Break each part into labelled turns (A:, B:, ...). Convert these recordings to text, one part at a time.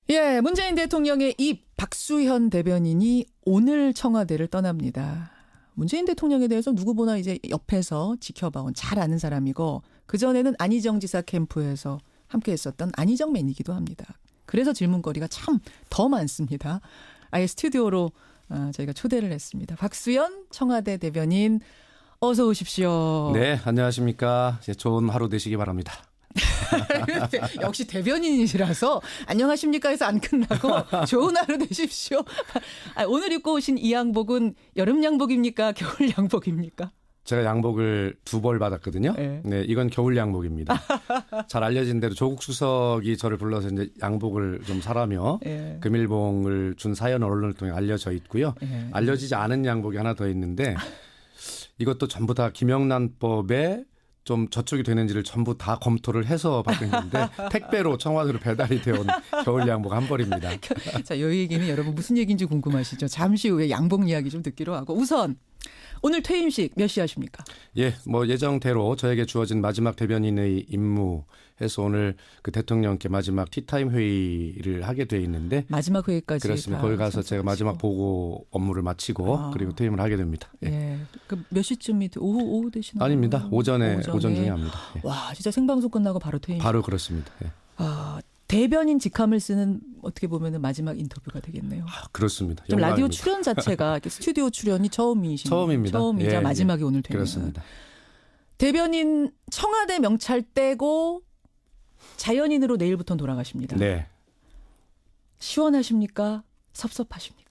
A: 예, 문재인 대통령의 입 박수현 대변인이 오늘 청와대를 떠납니다. 문재인 대통령에 대해서 누구보다 이제 옆에서 지켜봐온 잘 아는 사람이고 그전에는 안희정 지사 캠프에서 함께 했었던 안희정맨이기도 합니다. 그래서 질문거리가 참 더 많습니다. 아예 스튜디오로 저희가 초대를 했습니다. 박수현 청와대 대변인 어서 오십시오.
B: 네, 안녕하십니까. 좋은 하루 되시기 바랍니다.
A: 역시 대변인이시라서 안녕하십니까 해서 안 끝나고 좋은 하루 되십시오. 오늘 입고 오신 이 양복은 여름 양복입니까? 겨울 양복입니까?
B: 제가 양복을 2벌 받았거든요. 네, 이건 겨울 양복입니다. 잘 알려진 대로 조국 수석이 저를 불러서 이제 양복을 좀 사라며 금일봉을 준 사연 언론을 통해 알려져 있고요. 알려지지 않은 양복이 하나 더 있는데 이것도 전부 다 김영란법에 좀 저촉이 되는지를 전부 다 검토를 해서 받은 건데 택배로 청와대로 배달이 되어온 겨울 양복 한 벌입니다.
A: 자, 이 얘기는 여러분 무슨 얘기인지 궁금하시죠? 잠시 후에 양복 이야기 좀 듣기로 하고 우선 오늘 퇴임식 몇 시 하십니까?
B: 예, 뭐 예정대로 저에게 주어진 마지막 대변인의 임무해서 오늘 그 대통령께 마지막 티타임 회의를 하게 돼 있는데
A: 마지막 회의까지
B: 그렇습니다. 거기 가서 제가 마지막 보고 업무를 마치고 그리고 퇴임을 하게 됩니다.
A: 예. 그 몇 시쯤이 오후 되시나요?
B: 아닙니다. 오전 중에 합니다. 예.
A: 와, 진짜 생방송 끝나고 바로 퇴임.
B: 바로 그렇습니다. 예.
A: 대변인 직함을 쓰는 어떻게 보면 마지막 인터뷰가 되겠네요.
B: 그렇습니다.
A: 좀 라디오 출연 자체가 스튜디오 출연이 처음입니다. 처음이자 마지막에 오늘 되는.
B: 그렇습니다.
A: 대변인 청와대 명찰 떼고 자연인으로 내일부터 돌아가십니다.
B: 네.
A: 시원하십니까? 섭섭하십니까?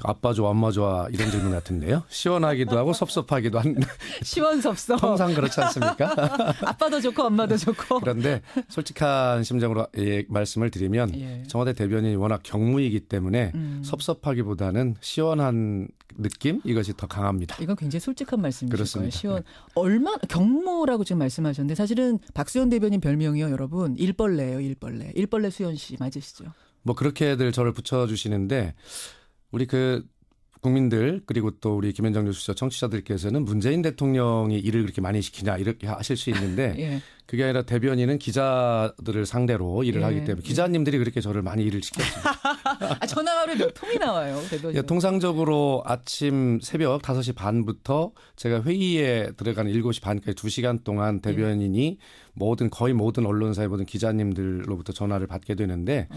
B: 아빠 좋아 엄마 좋아 이런 질문 같은데요. 시원하기도 하고 섭섭하기도 한.
A: 시원섭섭.
B: 항상 그렇지 않습니까?
A: 아빠도 좋고 엄마도 좋고.
B: 그런데 솔직한 심정으로 말씀을 드리면 청와대 대변인이 워낙 경무이기 때문에 섭섭하기보다는 시원한 느낌 이것이 더 강합니다.
A: 이건 굉장히 솔직한 말씀이실
B: 그렇습니다.
A: 거예요. 얼마나 경무라고 지금 말씀하셨는데 사실은 박수현 대변인 별명이요, 여러분. 일벌레예요, 일벌레. 일벌레 수현 씨 맞으시죠?
B: 뭐 그렇게들 저를 붙여주시는데 우리 그 국민들 그리고 또 우리 김현정 뉴스 청취자들께서는 문재인 대통령이 일을 그렇게 많이 시키냐 이렇게 하실 수 있는데 그게 아니라 대변인은 기자들을 상대로 일을 하기 때문에 기자님들이 그렇게 저를 많이 일을 시켰습니다.
A: 전화가 하루에 몇 통이 나와요, 대변인?
B: 통상적으로 아침 새벽 5시 반부터 제가 회의에 들어가는 7시 반까지 2시간 동안 대변인이 거의 모든 언론사의 모든 기자님들로부터 전화를 받게 되는데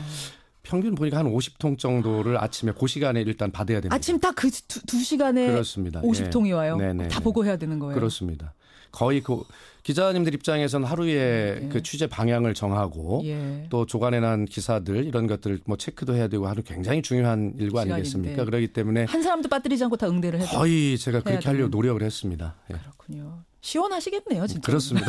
B: 평균 보니까 한 50통 정도를 아침에 그 시간에 일단 받아야 됩니다.
A: 아침 딱 그 2시간에
B: 그렇습니다.
A: 50통이 와요?
B: 네네.
A: 다 보고해야 되는 거예요?
B: 그렇습니다. 거의 그 기자님들 입장에서는 하루에 그 취재 방향을 정하고 또 조간해난 기사들 이런 것들을 뭐 체크도 해야 되고 하는 굉장히 중요한 일과 아니겠습니까? 그렇기 때문에
A: 한 사람도 빠뜨리지 않고 다 응대를 해도
B: 거의 제가 그렇게 하려고 노력을 했습니다.
A: 그렇군요. 시원하시겠네요, 진짜.
B: 그렇습니다.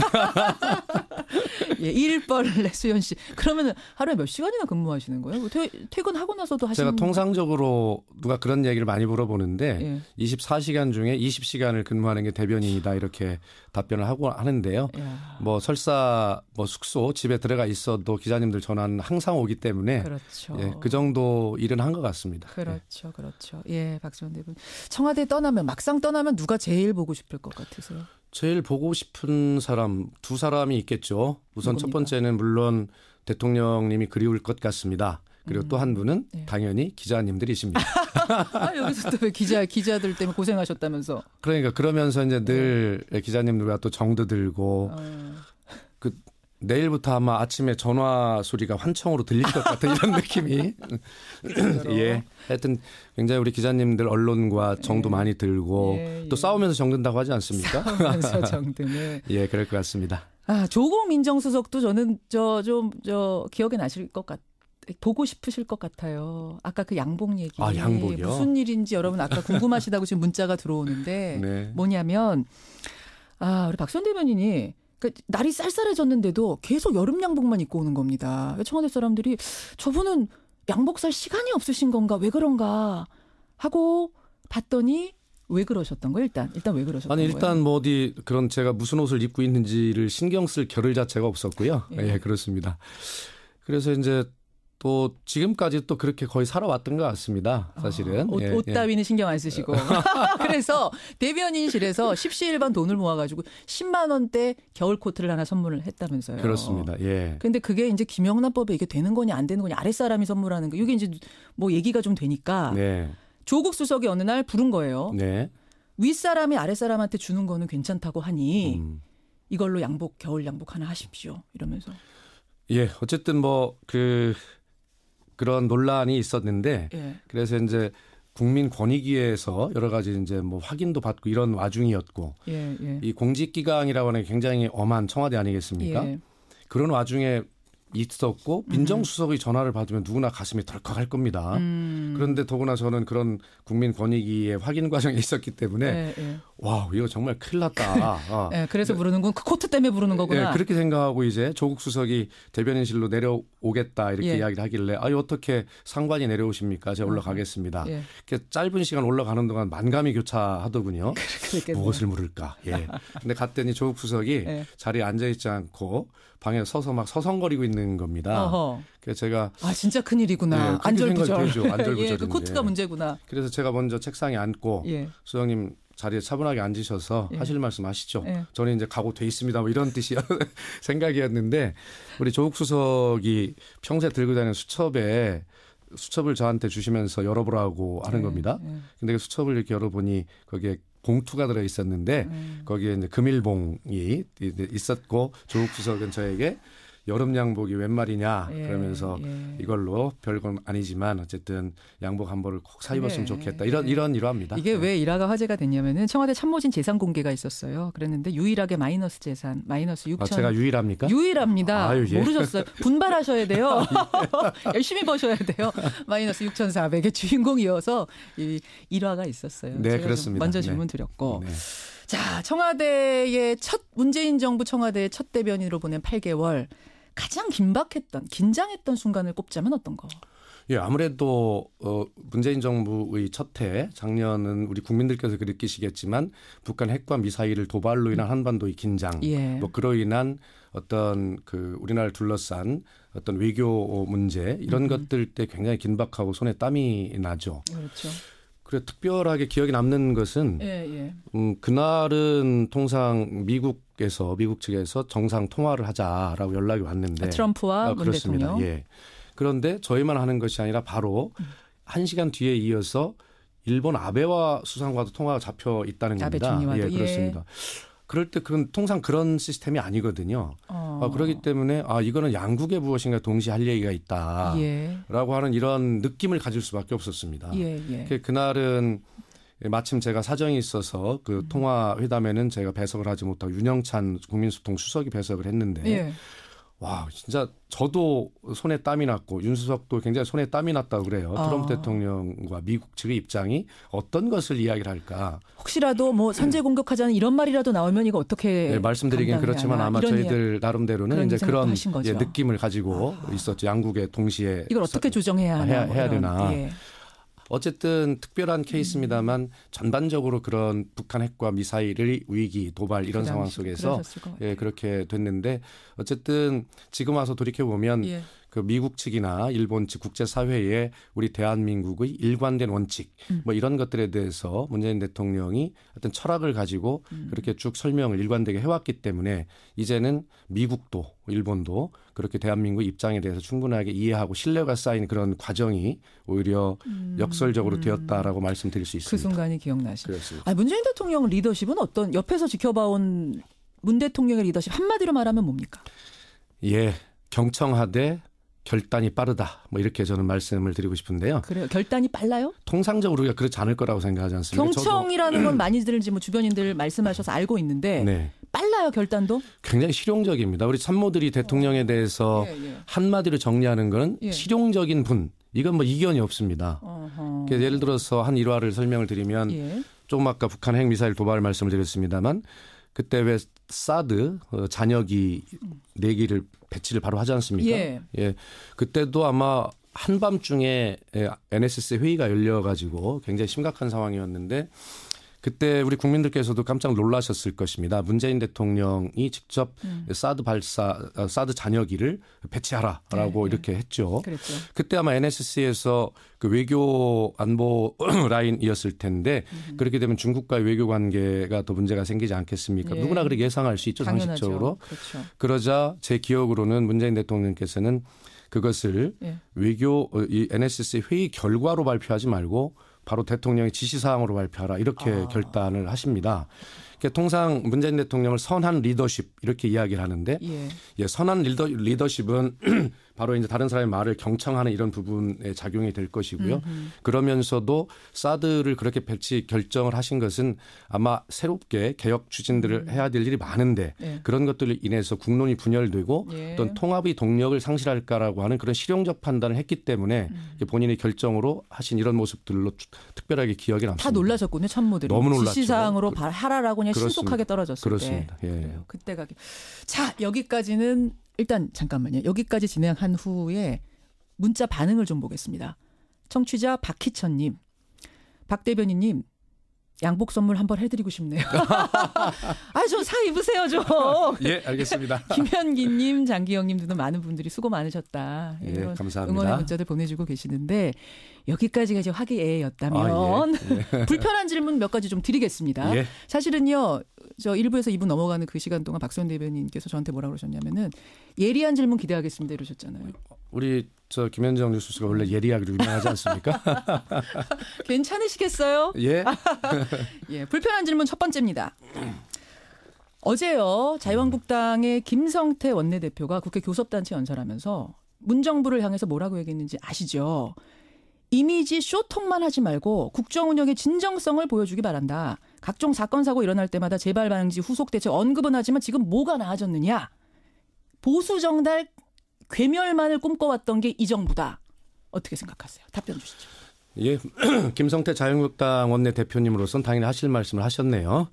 A: 일벌레 수현 씨. 그러면 하루에 몇 시간이나 근무하시는 거예요? 퇴근하고 나서도 하시는
B: 제가 통상적으로 누가 그런 얘기를 많이 물어보는데 24시간 중에 20시간을 근무하는 게 대변인이다 이렇게 답변을 하고 하는데요. 뭐 설사 뭐 숙소 집에 들어가 있어도 기자님들 전화는 항상 오기 때문에
A: 그렇죠.
B: 그 정도 일은 한 것 같습니다.
A: 그렇죠. 그렇죠. 예, 박수현 대변인. 청와대 막상 떠나면 누가 제일 보고 싶을 것 같으세요?
B: 제일 보고 싶은 사람 2사람이 있겠죠. 우선
A: 누굽니까?
B: 첫 번째는 물론 대통령님이 그리울 것 같습니다. 그리고 또 한 분은 당연히 기자님들이십니다.
A: 여기서 또 왜 기자들 때문에 고생하셨다면서.
B: 그러니까 그러면서 이제 늘 기자님들과 또 정도 들고 그 내일부터 아마 아침에 전화 소리가 환청으로 들릴 것 같은 이런 느낌이. 하여튼 굉장히 우리 기자님들 언론과 정도 많이 들고 또 싸우면서 정든다고 하지 않습니까?
A: 싸우면서 정드는.
B: 그럴 것 같습니다.
A: 조국 민정수석도 저는 기억에 나실 것 보고 싶으실 것 같아요. 아까 그 양복 얘기.
B: 양복이요?
A: 무슨 일인지 여러분 아까 궁금하시다고 지금 문자가 들어오는데 뭐냐면 우리 박수현 대변인이 날이 쌀쌀해졌는데도 계속 여름 양복만 입고 오는 겁니다. 청와대 사람들이 저분은 양복 살 시간이 없으신 건가 왜 그런가 하고 봤더니 왜 그러셨던 거예요? 일단 왜 그러셨던 거예요?
B: 일단 뭐 어디 그런 제가 무슨 옷을 입고 있는지를 신경 쓸 겨를 자체가 없었고요. 그렇습니다. 그래서 이제 또 지금까지 또 그렇게 거의 살아왔던 것 같습니다. 사실은.
A: 옷 따위는 신경 안 쓰시고. 그래서 대변인실에서 십시일반 돈을 모아가지고 10만 원대 겨울 코트를 하나 선물을 했다면서요.
B: 그렇습니다. 예.
A: 그런데 그게 이제 김영란법에 이게 되는 거냐 안 되는 거냐 아랫사람이 선물하는 거 이게 이제 뭐 얘기가 좀 되니까
B: 네.
A: 조국 수석이 어느 날 부른 거예요.
B: 네.
A: 윗사람이 아랫사람한테 주는 거는 괜찮다고 하니 이걸로 겨울 양복 하나 하십시오. 이러면서.
B: 예. 어쨌든 뭐 그런 논란이 있었는데
A: 예.
B: 그래서 이제 국민권익위에서 여러 가지 이제 뭐 확인도 받고 이런 와중이었고 이 공직기강이라고 하는 굉장히 엄한 청와대 아니겠습니까?
A: 예.
B: 그런 와중에 있었고 민정수석의 전화를 받으면 누구나 가슴이 덜컥할 겁니다. 그런데 더구나 저는 그런 국민권익위의 확인 과정에 있었기 때문에 와 이거 정말 큰일 났다.
A: 그래서 부르는 건 그 코트 때문에 부르는 거구나.
B: 그렇게 생각하고 이제 조국 수석이 대변인실로 내려오겠다 이렇게 이야기를 하길래 어떻게 상관이 내려오십니까? 제가 올라가겠습니다. 이렇게 짧은 시간 올라가는 동안 만감이 교차하더군요. 무엇을 물을까? 근데 갔더니 조국 수석이 자리에 앉아있지 않고 방에 서서 막 서성거리고 있는 겁니다. 그래서 제가
A: 진짜 큰일이구나. 안절부절.
B: 안절부절.
A: 그 코트가 문제구나.
B: 그래서 제가 먼저 책상에 앉고 수석님 자리에 차분하게 앉으셔서 하실 말씀 하시죠. 저는 이제 각오돼 있습니다. 뭐 이런 뜻이 생각이었는데 우리 조국 수석이 평소에 들고 다니는 수첩을 저한테 주시면서 열어보라고 하는 겁니다. 근데 그 수첩을 이렇게 열어보니 거기에 봉투가 들어 있었는데 거기에 이제 금일봉이 있었고 조국 수석은 저에게 여름 양복이 웬 말이냐 그러면서 이걸로 별건 아니지만 어쨌든 양복 한 벌을 꼭 사 입었으면 좋겠다. 이런 일화입니다.
A: 이게 왜 일화가 화제가 됐냐면은 청와대 참모진 재산 공개가 있었어요. 그랬는데 유일하게 마이너스 재산 마이너스 6천.
B: 제가 유일합니까?
A: 유일합니다. 모르셨어요? 분발하셔야 돼요. 열심히 버셔야 돼요. 마이너스 6,400의 주인공이어서 이 일화가 있었어요.
B: 네, 그렇습니다.
A: 먼저 질문 드렸고. 자, 청와대의 문재인 정부 청와대의 첫 대변인으로 보낸 8개월 가장 긴장했던 순간을 꼽자면 어떤 거?
B: 아무래도 문재인 정부의 첫 해 작년은 우리 국민들께서 느끼시겠지만 북한 핵과 미사일을 도발로 인한 한반도의 긴장, 뭐 그로 인한 어떤 우리나라를 둘러싼 어떤 외교 문제 이런 것들 때 굉장히 긴박하고 손에 땀이 나죠.
A: 그렇죠.
B: 그래 특별하게 기억에 남는 것은 그날은 통상 미국 측에서 정상 통화를 하자라고 연락이 왔는데
A: 트럼프와 문
B: 그렇습니다.
A: 대통령.
B: 그런데 저희만 하는 것이 아니라 바로 1시간 뒤에 이어서 일본 아베와 수상과도 통화가 잡혀 있다는 겁니다. 그렇습니다. 그럴 때 통상 그런 시스템이 아니거든요. 그렇기 때문에 이거는 양국의 무엇인가 동시에 할 얘기가 있다라고 하는 이런 느낌을 가질 수밖에 없었습니다. 그날은 마침 제가 사정이 있어서 그 통화 회담에는 제가 배석을 하지 못하고 윤영찬 국민소통 수석이 배석을 했는데 와 진짜 저도 손에 땀이 났고 윤 수석도 굉장히 손에 땀이 났다고 그래요. 트럼프 대통령과 미국 측의 입장이 어떤 것을 이야기를 할까.
A: 혹시라도 뭐 선제 공격하자는 이런 말이라도 나오면 이거 어떻게
B: 말씀드리긴 그렇지만 아마 저희들 나름대로는 이제 그런 느낌을 가지고 있었죠. 양국의 동시에
A: 이걸 어떻게 조정해야
B: 해야 되나. 어쨌든 특별한 케이스입니다만 전반적으로 그런 북한 핵과 미사일의 위기, 도발 이런 상황 속에서 그렇게 됐는데 어쨌든 지금 와서 돌이켜보면 그 미국 측이나 일본 측 국제사회에 우리 대한민국의 일관된 원칙 뭐 이런 것들에 대해서 문재인 대통령이 어떤 철학을 가지고 그렇게 쭉 설명을 일관되게 해왔기 때문에 이제는 미국도 일본도 그렇게 대한민국 입장에 대해서 충분하게 이해하고 신뢰가 쌓인 그런 과정이 오히려 역설적으로 되었다라고 말씀드릴 수 있습니다.
A: 그 순간이 기억나시죠? 문재인 대통령 리더십은 어떤 옆에서 지켜봐온 문 대통령의 리더십 한마디로 말하면 뭡니까?
B: 경청하되 결단이 빠르다. 뭐 이렇게 저는 말씀을 드리고 싶은데요.
A: 그래요. 결단이 빨라요?
B: 통상적으로 우리가 그렇지 않을 거라고 생각하지 않습니까?
A: 경청이라는 건 많이들 뭐 주변인들 말씀하셔서 알고 있는데 빨라요, 결단도? 굉장히
B: 실용적입니다. 우리 참모들이 대통령에 대해서 한마디로 정리하는 건 실용적인 분. 이건 뭐 이견이 없습니다. 예를 들어서 한 일화를 설명을 드리면 조금 아까 북한 핵미사일 도발 말씀을 드렸습니다만 그때 왜 사드 잔여기 4기를 배치를 바로 하지 않습니까? 그때도 아마 한밤중에 NSC 회의가 열려가지고 굉장히 심각한 상황이었는데 그때 우리 국민들께서도 깜짝 놀라셨을 것입니다. 문재인 대통령이 직접 사드 잔여기를 배치하라라고 이렇게 했죠.
A: 그랬죠.
B: 그때 아마 NSC에서 그 외교 안보 라인이었을 텐데 그렇게 되면 중국과의 외교 관계가 더 문제가 생기지 않겠습니까? 누구나 그렇게 예상할 수 있죠.
A: 당연하죠.
B: 상식적으로.
A: 그렇죠.
B: 그러자 제 기억으로는 문재인 대통령께서는 그것을 이 NSC 회의 결과로 발표하지 말고 바로 대통령의 지시사항으로 발표하라 이렇게 결단을 하십니다. 통상 문재인 대통령을 선한 리더십 이렇게 이야기를 하는데 선한 리더십은 바로 이제 다른 사람의 말을 경청하는 이런 부분에 작용이 될 것이고요. 그러면서도 사드를 그렇게 배치 결정을 하신 것은 아마 새롭게 개혁 추진들을 해야 될 일이 많은데 그런 것들로 인해서 국론이 분열되고 어떤 통합의 동력을 상실할까라고 하는 그런 실용적 판단을 했기 때문에 본인의 결정으로 하신 이런 모습들로 특별하게 기억이 남습니다.
A: 다 놀라셨군요. 참모들이.
B: 너무 놀랐죠.
A: 지시사항으로 하라라고 그냥
B: 그렇습니다.
A: 신속하게 떨어졌을
B: 그렇습니다.
A: 때.
B: 예.
A: 그때가. 자, 여기까지는 일단 잠깐만요. 여기까지 진행한 후에 문자 반응을 좀 보겠습니다. 청취자 박희천님. 박 대변인님. 양복 선물 한번 해드리고 싶네요. 좀 사 입으세요 좀.
B: 예, 알겠습니다.
A: 김현기님, 장기영님 등등 많은 분들이 수고 많으셨다.
B: 예, 감사합니다.
A: 응원의 문자들 보내주고 계시는데 여기까지가 이제 화기애애였다면 불편한 질문 몇 가지 좀 드리겠습니다. 사실은요, 저 1부에서 2부 넘어가는 그 시간 동안 박수현 대변인께서 저한테 뭐라 그러셨냐면은 예리한 질문 기대하겠습니다 이러셨잖아요.
B: 우리 김현정 뉴스가 원래 예리하기로 유명하지 않습니까?
A: 괜찮으시겠어요?
B: 예.
A: 예, 불편한 질문 첫 번째입니다. 어제요, 자유한국당의 김성태 원내대표가 국회 교섭단체 연설하면서 문정부를 향해서 뭐라고 얘기했는지 아시죠? 이미지 쇼통만 하지 말고 국정운영의 진정성을 보여주기 바란다. 각종 사건 사고 일어날 때마다 재발 방지 후속 대책 언급은 하지만 지금 뭐가 나아졌느냐? 보수 정달 괴멸만을 꿈꿔왔던 게 이 정부다. 어떻게 생각하세요? 답변 주시죠.
B: 예, 김성태 자유한국당 원내대표님으로서는 당연히 하실 말씀을 하셨네요.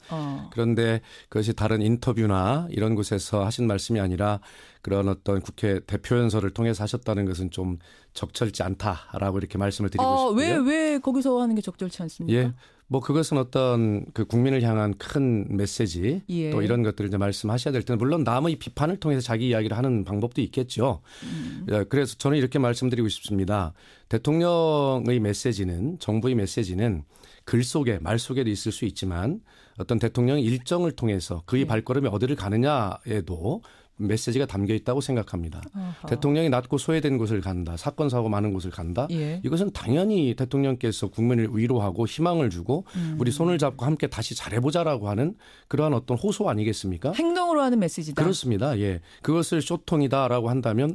B: 그런데 그것이 다른 인터뷰나 이런 곳에서 하신 말씀이 아니라 그런 어떤 국회 대표 연설을 통해서 하셨다는 것은 좀 적절치 않다라고 이렇게 말씀을 드리고 싶고요.
A: 왜 거기서 하는 게 적절치 않습니까?
B: 예. 그것은 어떤 그 국민을 향한 큰 메시지 또 이런 것들을 이제 말씀하셔야 될 텐데 물론 남의 비판을 통해서 자기 이야기를 하는 방법도 있겠죠. 그래서 저는 이렇게 말씀드리고 싶습니다. 대통령의 메시지는 정부의 메시지는 글 속에 말 속에도 있을 수 있지만 어떤 대통령의 일정을 통해서 그의 발걸음이 어디를 가느냐에도 메시지가 담겨 있다고 생각합니다. 대통령이 낮고 소외된 곳을 간다. 사건 사고 많은 곳을 간다. 이것은 당연히 대통령께서 국민을 위로하고 희망을 주고 우리 손을 잡고 함께 다시 잘해보자라고 하는 그러한 어떤 호소 아니겠습니까?
A: 행동으로 하는 메시지다.
B: 그렇습니다. 예, 그것을 쇼통이다라고 한다면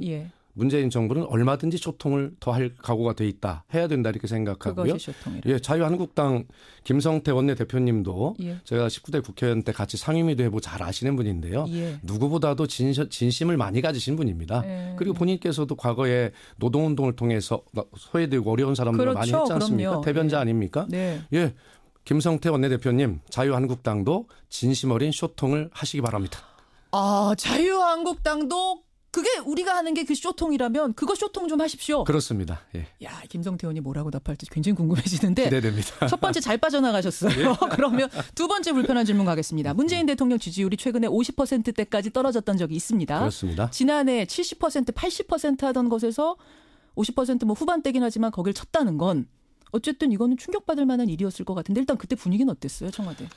B: 문재인 정부는 얼마든지 소통을 더 할 각오가 돼 있다. 해야 된다 이렇게 생각하고요. 예, 자유한국당 김성태 원내대표님도 제가 19대 국회의원 때 같이 상임위도 해보고 잘 아시는 분인데요. 누구보다도 진심을 많이 가지신 분입니다. 그리고 본인께서도 과거에 노동운동을 통해서 소외되고 어려운 사람들을 많이 했지 않습니까? 그럼요. 대변자 아닙니까? 예, 김성태 원내대표님 자유한국당도 진심 어린 소통을 하시기 바랍니다.
A: 자유한국당도 그게 우리가 하는 게 그 쇼통이라면 그거 쇼통 좀 하십시오.
B: 그렇습니다. 예.
A: 야, 김성태 의원이 뭐라고 답할지 굉장히 궁금해지는데.
B: 기대됩니다.
A: 첫 번째 잘 빠져나가셨어요. 그러면 두 번째 불편한 질문 가겠습니다. 문재인 대통령 지지율이 최근에 50%대까지 떨어졌던 적이 있습니다.
B: 그렇습니다.
A: 지난해 70%, 80% 하던 것에서 50% 후반대긴 하지만 거길 쳤다는 건 어쨌든 이거는 충격받을 만한 일이었을 것 같은데 일단 그때 분위기는 어땠어요, 청와대?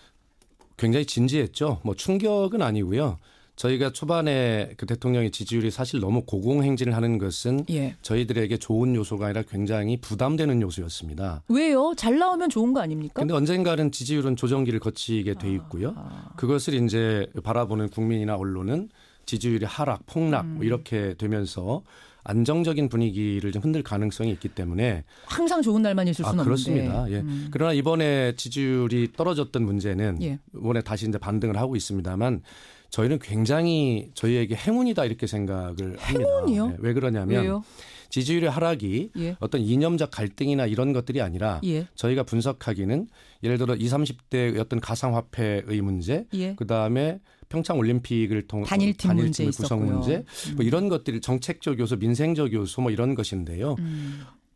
B: 굉장히 진지했죠. 충격은 아니고요. 저희가 초반에 그 대통령의 지지율이 사실 너무 고공행진을 하는 것은 저희들에게 좋은 요소가 아니라 굉장히 부담되는 요소였습니다.
A: 왜요? 잘 나오면 좋은 거 아닙니까?
B: 그런데 언젠가는 지지율은 조정기를 거치게 돼 있고요. 그것을 이제 바라보는 국민이나 언론은 지지율이 하락, 폭락 이렇게 되면서 안정적인 분위기를 좀 흔들 가능성이 있기 때문에
A: 항상 좋은 날만 있을 수는
B: 그렇습니다.
A: 없는데.
B: 예. 그러나 이번에 지지율이 떨어졌던 문제는 이번에 다시 이제 반등을 하고 있습니다만 저희는 굉장히 저희에게 행운이다 이렇게 생각을 합니다.
A: 행운이요?
B: 왜 그러냐면
A: 왜요?
B: 지지율의 하락이 어떤 이념적 갈등이나 이런 것들이 아니라 저희가 분석하기는 예를 들어 20, 30대의 어떤 가상화폐의 문제 그다음에 평창올림픽을
A: 단일팀 문제
B: 구성 문제 이런 것들이 정책적 요소, 민생적 요소 이런 것인데요.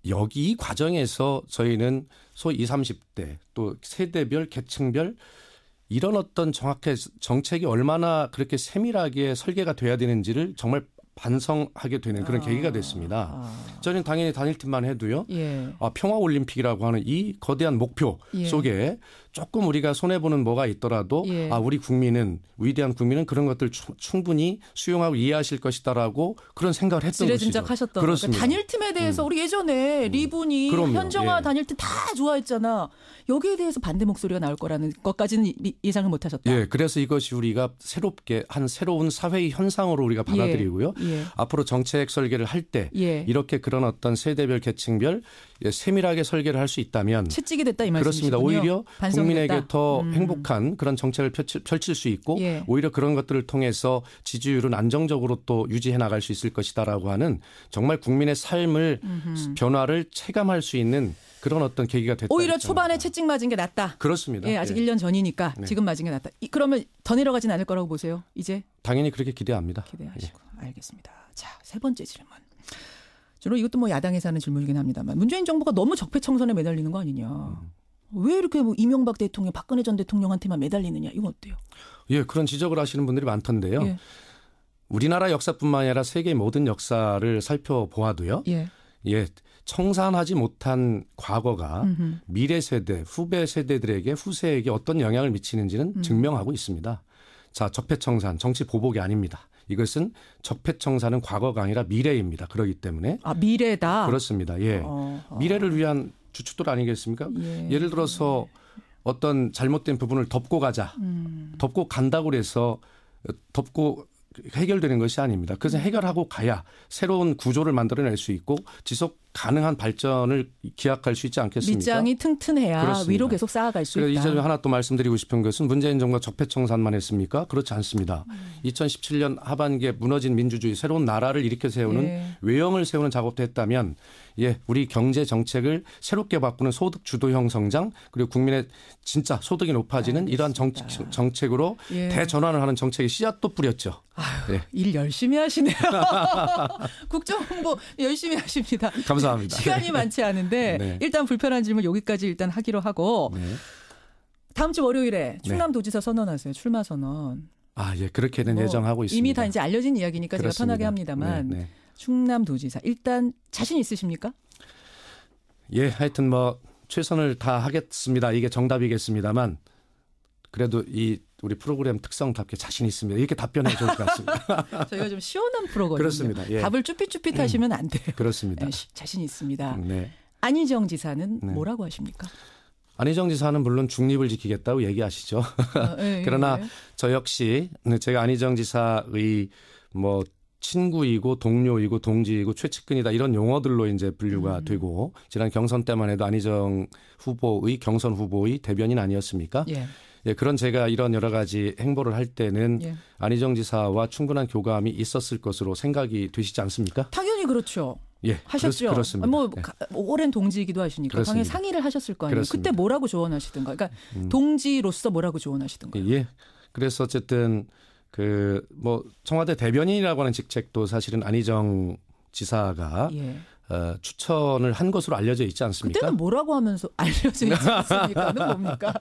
B: 여기 이 과정에서 저희는 소위 20, 30대 또 세대별 계층별 이런 어떤 정확한 정책이 얼마나 그렇게 세밀하게 설계가 돼야 되는지를 정말 반성하게 되는 그런 계기가 됐습니다. 저는 당연히 단일팀만 해도요. 평화올림픽이라고 하는 이 거대한 목표 속에 조금 우리가 손해보는 뭐가 있더라도 우리 국민은 위대한 국민은 그런 것들 충분히 수용하고 이해하실 것이다라고 그런 생각을 했던 것이죠.
A: 지레짐작하셨던. 그러니까 단일팀에 대해서 우리 예전에 리분이 현정화 단일팀 다 좋아했잖아. 여기에 대해서 반대 목소리가 나올 거라는 것까지는 예상을 못하셨다.
B: 예, 그래서 이것이 우리가 새롭게 한 새로운 사회의 현상으로 우리가 받아들이고요. 앞으로 정책 설계를 할 때 이렇게 그런 어떤 세대별 계층별 세밀하게 설계를 할 수 있다면
A: 채찍이 됐다 이 말씀이시군요.
B: 그렇습니다. 오히려 국민에게 더 행복한 그런 정책을 펼칠 수 있고 오히려 그런 것들을 통해서 지지율은 안정적으로 또 유지해 나갈 수 있을 것이다라고 하는 정말 국민의 삶을 변화를 체감할 수 있는 그런 어떤 계기가 됐다.
A: 오히려 초반에 채찍 맞은 게 낫다.
B: 그렇습니다.
A: 아직 1년 전이니까 지금 맞은 게 낫다. 그러면 더 내려가진 않을 거라고 보세요. 이제
B: 당연히 그렇게 기대합니다.
A: 기대하시고 알겠습니다. 자, 세 번째 질문. 주로 이것도 뭐 야당에서 하는 질문이긴 합니다만 문재인 정부가 너무 적폐청산에 매달리는 거 아니냐. 왜 이렇게 뭐 이명박 대통령, 박근혜 전 대통령한테만 매달리느냐. 이건 어때요?
B: 예, 그런 지적을 하시는 분들이 많던데요. 우리나라 역사뿐만 아니라 세계의 모든 역사를 살펴보아도요. 청산하지 못한 과거가 미래 세대, 후배 세대들에게 후세에게 어떤 영향을 미치는지는 증명하고 있습니다. 자, 적폐청산, 정치 보복이 아닙니다. 이것은 적폐청산은 과거가 아니라 미래입니다. 그렇기 때문에.
A: 미래다.
B: 그렇습니다. 미래를 위한 주춧돌 아니겠습니까? 예를 들어서 어떤 잘못된 부분을 덮고 가자. 덮고 간다고 해서 덮고 해결되는 것이 아닙니다. 그래서 해결하고 가야 새로운 구조를 만들어낼 수 있고 지속 가능한 발전을 기약할 수 있지 않겠습니까?
A: 밑장이 튼튼해야
B: 그렇습니다.
A: 위로 계속 쌓아갈 수 있다.
B: 이 점에 하나 또 말씀드리고 싶은 것은 문재인 정부가 적폐청산만 했습니까? 그렇지 않습니다. 2017년 하반기에 무너진 민주주의 새로운 나라를 일으켜 세우는 외형을 세우는 작업도 했다면 우리 경제 정책을 새롭게 바꾸는 소득 주도형 성장 그리고 국민의 진짜 소득이 높아지는 이러한 정책으로 대전환을 하는 정책의 씨앗도 뿌렸죠.
A: 일 열심히 하시네요. 국정홍보 열심히 하십니다.
B: 감사합니다.
A: 시간이 많지 않은데 일단 불편한 질문 여기까지 일단 하기로 하고 다음 주 월요일에 충남도지사 선언하세요. 출마 선언.
B: 그렇게는 예정하고 있습니다.
A: 이미 다 이제 알려진 이야기니까 그렇습니다. 제가 편하게 합니다만 충남도지사 일단 자신 있으십니까?
B: 하여튼 뭐 최선을 다하겠습니다. 이게 정답이겠습니다만 그래도 우리 프로그램 특성답게 자신 있습니다. 이렇게 답변해 좋을 것 같습니다.
A: 저희가 좀 시원한 프로거든요.
B: 그렇습니다.
A: 답을 쭈삣쭈삣 하시면 안 돼요.
B: 그렇습니다.
A: 자신 있습니다. 안희정 지사는 뭐라고 하십니까?
B: 안희정 지사는 물론 중립을 지키겠다고 얘기하시죠. 그러나 저 역시 제가 안희정 지사의 뭐 친구이고 동료이고 동지이고 최측근이다 이런 용어들로 이제 분류가 되고 지난 경선 때만 해도 안희정 후보의 경선 후보의 대변인 아니었습니까? 그런 제가 이런 여러 가지 행보를 할 때는 안희정 지사와 충분한 교감이 있었을 것으로 생각이 되시지 않습니까?
A: 당연히 그렇죠. 하셨죠.
B: 그렇습니다.
A: 오랜 동지이기도 하시니까 당연히 상의를 하셨을 거 아니에요.
B: 그렇습니다.
A: 그때 뭐라고 조언하시던가. 그러니까 동지로서 뭐라고 조언하시던가.
B: 그래서 어쨌든 뭐 청와대 대변인이라고 하는 직책도 사실은 안희정 지사가 추천을 한 것으로 알려져 있지 않습니까?
A: 그때는 뭐라고 하면서 알려져 있지 않습니까는 뭡니까?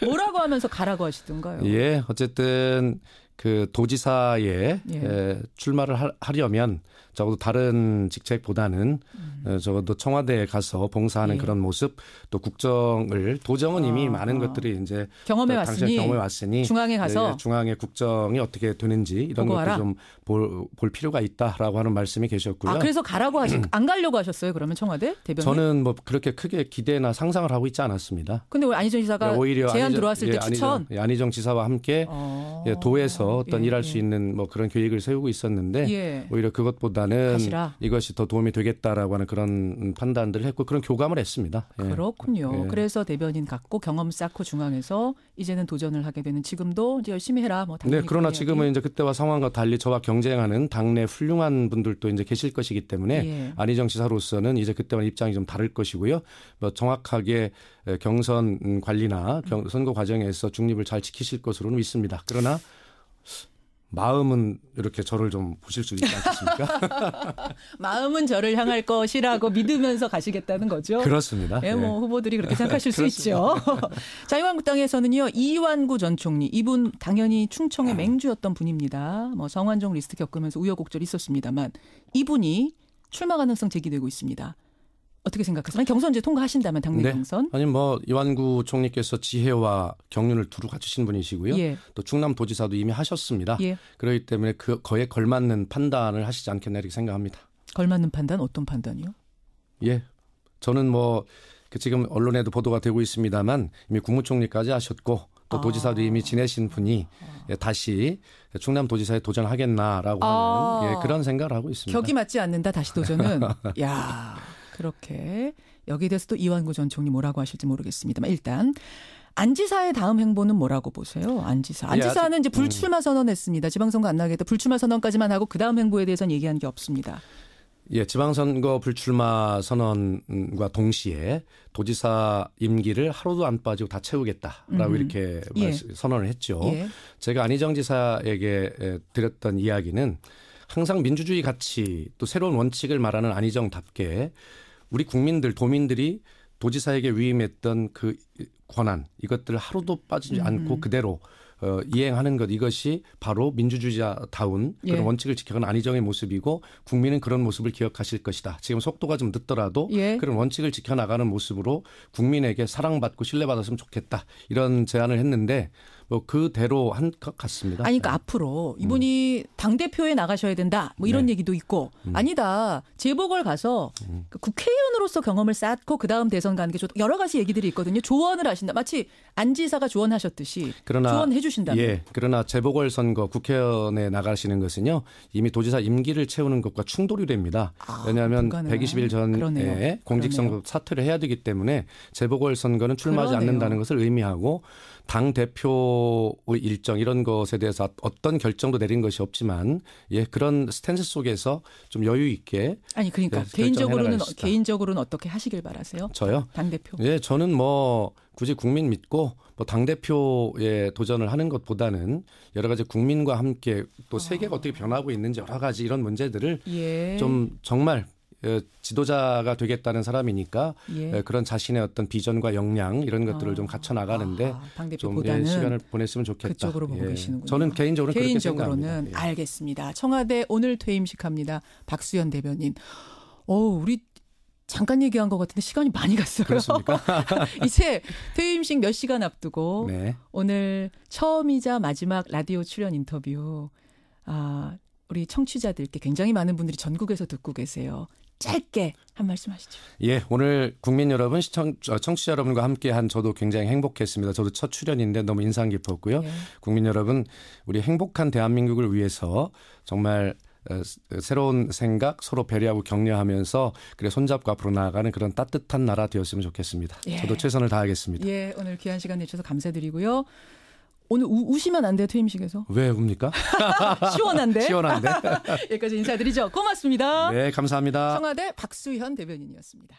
A: 뭐라고 하면서 가라고 하시던가요?
B: 어쨌든 도지사에 출마를 하려면 적어도 다른 직책보다는 적어도 청와대에 가서 봉사하는 그런 모습 또 도정은 이미 많은 것들이 이제 경험해 왔으니
A: 중앙에 가서
B: 중앙의 국정이 어떻게 되는지 이런 것도 좀 볼 필요가 있다라고 하는 말씀이 계셨고요.
A: 그래서 가라고 안 가려고 하셨어요? 그러면 청와대 대변인?
B: 저는 뭐 그렇게 크게 기대나 상상을 하고 있지 않았습니다.
A: 근데 안희정 지사가 오히려 제안 들어왔을 때 추천?
B: 안희정 지사와 함께 도에서 어떤 일할 수 있는 뭐 그런 계획을 세우고 있었는데 오히려 그것보다는 가시라. 이것이 더 도움이 되겠다라고 하는 그런 판단들을 했고 그런 교감을 했습니다.
A: 그렇군요. 그래서 대변인 갖고 경험 쌓고 중앙에서 이제는 도전을 하게 되는 지금도 이제 열심히 해라. 뭐
B: 그러나 지금은 이제 그때와 상황과 달리 저와 경쟁하는 당내 훌륭한 분들도 이제 계실 것이기 때문에 안희정 지사로서는 이제 그때와 입장이 좀 다를 것이고요. 뭐 정확하게 경선 관리나 선거 과정에서 중립을 잘 지키실 것으로는 믿습니다. 그러나 마음은 이렇게 저를 좀 보실 수 있지 않겠습니까?
A: 마음은 저를 향할 것이라고 믿으면서 가시겠다는 거죠.
B: 그렇습니다.
A: 예, 뭐 후보들이 그렇게 생각하실 수 있죠. 자유한국당에서는요, 이완구 전 총리, 이분 당연히 충청의 맹주였던 분입니다. 뭐 성완종 리스트 겪으면서 우여곡절이 있었습니다만 이분이 출마 가능성 제기되고 있습니다. 어떻게 생각하세요? 경선 이제 통과하신다면 당내
B: 네.
A: 경선?
B: 아니 뭐 이완구 총리께서 지혜와 경륜을 두루 갖추신 분이시고요.
A: 예.
B: 또 충남도지사도 이미 하셨습니다.
A: 예.
B: 그렇기 때문에 그거에 걸맞는 판단을 하시지 않겠나 이렇게 생각합니다.
A: 걸맞는 판단? 어떤 판단이요?
B: 예, 저는 뭐 지금 언론에도 보도가 되고 있습니다만 이미 국무총리까지 하셨고 또 도지사도 이미 지내신 분이 다시 충남도지사에 도전하겠나라고 하는 그런 생각을 하고 있습니다.
A: 격이 맞지 않는다 다시 도전은. 야. 그렇게 여기에 대해서 또 이완구 전 총리 뭐라고 하실지 모르겠습니다만 일단 안 지사의 다음 행보는 뭐라고 보세요? 안 지사. 안 지사는 이제 불출마 선언했습니다. 지방선거 안 나겠다. 불출마 선언까지만 하고 그 다음 행보에 대해서는 얘기한 게 없습니다.
B: 예, 지방선거 불출마 선언과 동시에 도지사 임기를 하루도 안 빠지고 다 채우겠다라고 이렇게 선언을 했죠. 예. 제가 안희정 지사에게 드렸던 이야기는 항상 민주주의 가치 또 새로운 원칙을 말하는 안희정답게 우리 국민들 도민들이 도지사에게 위임했던 그 권한 이것들을 하루도 빠지지 않고 그대로 이행하는 것 이것이 바로 민주주의자다운 그런 원칙을 지켜가는 안희정의 모습이고 국민은 그런 모습을 기억하실 것이다. 지금 속도가 좀 늦더라도 그런 원칙을 지켜나가는 모습으로 국민에게 사랑받고 신뢰받았으면 좋겠다. 이런 제안을 했는데 뭐 그대로 한 것 같습니다.
A: 아니 그러니까 앞으로 이분이 당대표에 나가셔야 된다. 뭐 이런 얘기도 있고 아니다. 재보궐 가서 그 국회의원으로서 경험을 쌓고 그다음 대선 가는 게 좋다. 여러 가지 얘기들이 있거든요. 조언을 하신다. 마치 안 지사가 조언하셨듯이 조언해 주신다면.
B: 예. 그러나 재보궐선거 국회의원에 나가시는 것은요. 이미 도지사 임기를 채우는 것과 충돌이 됩니다. 왜냐하면 불가능한. 120일 전에 공직선거 사퇴를 해야 되기 때문에 재보궐선거는 출마하지 않는다는 것을 의미하고 당대표의 일정 이런 것에 대해서 어떤 결정도 내린 것이 없지만 그런 스탠스 속에서 좀 여유 있게
A: 아니 그러니까 개인적으로는 어떻게 하시길 바라세요?
B: 저요?
A: 당대표.
B: 예, 저는 뭐 굳이 국민 믿고 뭐 당대표에 도전을 하는 것보다는 여러 가지 국민과 함께 또 세계가 어떻게 변하고 있는지 여러 가지 이런 문제들을 좀 정말 지도자가 되겠다는 사람이니까 그런 자신의 어떤 비전과 역량 이런 것들을 좀 갖춰 나가는데 좀 시간을 보냈으면 좋겠다.
A: 그쪽으로 보고 계시는군요.
B: 저는 개인적으로는
A: 알겠습니다. 청와대 오늘 퇴임식합니다. 박수현 대변인. 우리 잠깐 얘기한 것 같은데 시간이 많이 갔어요.
B: 그렇습니까?
A: 이제 퇴임식 몇 시간 앞두고 오늘 처음이자 마지막 라디오 출연 인터뷰 우리 청취자들께 굉장히 많은 분들이 전국에서 듣고 계세요. 짧게 한 말씀 하시죠.
B: 예, 오늘 국민 여러분, 청취자 여러분과 함께한 저도 굉장히 행복했습니다. 저도 첫 출연인데 너무 인상 깊었고요. 국민 여러분, 우리 행복한 대한민국을 위해서 정말 새로운 생각 서로 배려하고 격려하면서 그래 손잡고 앞으로 나아가는 그런 따뜻한 나라 되었으면 좋겠습니다. 저도 최선을 다하겠습니다.
A: 예, 오늘 귀한 시간 내주셔서 감사드리고요. 오늘 우시면 안 돼요, 퇴임식에서.
B: 왜 웁니까?
A: 시원한데?
B: 시원한데?
A: 여기까지 인사드리죠. 고맙습니다.
B: 네, 감사합니다.
A: 청와대 박수현 대변인이었습니다.